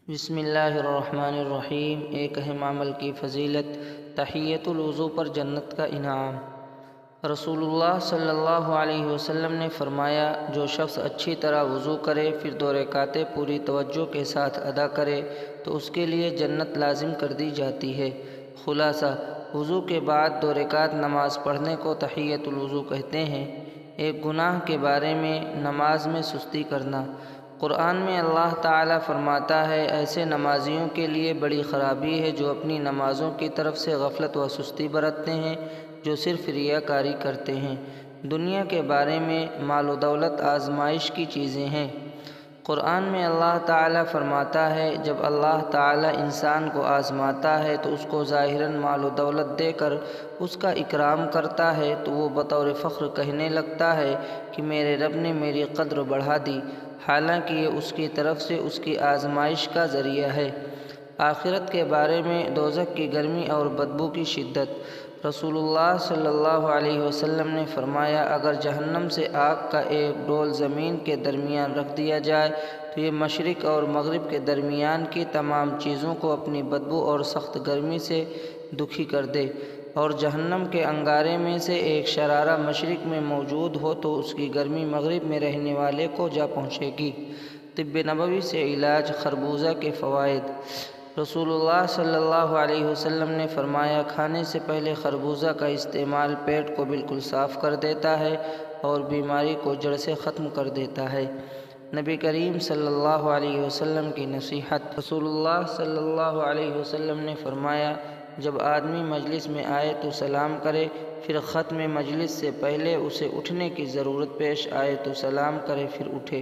بسم اللہ الرحمن الرحیم۔ ایک اہم عمل کی فضیلت، تحیۃ الوضو پر جنت کا انعام۔ رسول اللہ صلی اللہ علیہ وسلم نے فرمایا، جو شخص اچھی طرح وضو کرے پھر 2 رکعتیں پوری توجہ کے ساتھ ادا کرے تو اس کے لیے جنت لازم کر دی جاتی ہے۔ خلاصہ، وضو کے بعد 2 رکعت نماز پڑھنے کو تحیۃ الوضو کہتے ہیں۔ ایک گناہ کے بارے میں، نماز میں سستی کرنا۔ قرآن میں اللہ تعالیٰ فرماتا ہے، ایسے نمازیوں کے لیے بڑی خرابی ہے جو اپنی نمازوں کی طرف سے غفلت و سستی برتتے ہیں، جو صرف ریاکاری کرتے ہیں۔ دنیا کے بارے میں، مال و دولت آزمائش کی چیزیں ہیں۔ قرآن میں اللہ تعالیٰ فرماتا ہے، جب اللہ تعالیٰ انسان کو آزماتا ہے تو اس کو ظاہراً مال و دولت دے کر اس کا اکرام کرتا ہے تو وہ بطور فخر کہنے لگتا ہے کہ میرے رب نے میری قدر بڑھا دی، حالانکہ یہ اس کی طرف سے اس کی آزمائش کا ذریعہ ہے۔ آخرت کے بارے میں، دوزخ کی گرمی اور بدبو کی شدت۔ رسول اللہ صلی اللہ علیہ وسلم نے فرمایا، اگر جہنم سے آگ کا ایک ڈول زمین کے درمیان رکھ دیا جائے تو یہ مشرق اور مغرب کے درمیان کی تمام چیزوں کو اپنی بدبو اور سخت گرمی سے دکھی کر دے، اور جہنم کے انگارے میں سے ایک شرارہ مشرق میں موجود ہو تو اس کی گرمی مغرب میں رہنے والے کو جا پہنچے گی۔ طب نبوی سے علاج۔ خربوزہ کے فوائد۔ رسول اللہ صلی اللہ علیہ وسلم نے فرمایا، کھانے سے پہلے خربوزہ کا استعمال پیٹ کو بالکل صاف کر دیتا ہے اور بیماری کو جڑ سے ختم کر دیتا ہے۔ نبی کریم صلی اللہ علیہ وسلم کی نصیحت۔ رسول اللہ صلی اللہ علیہ وسلم نے فرمایا، جب آدمی مجلس میں آئے تو سلام کرے، پھر ختم مجلس سے پہلے اسے اٹھنے کی ضرورت پیش آئے تو سلام کرے پھر اٹھے۔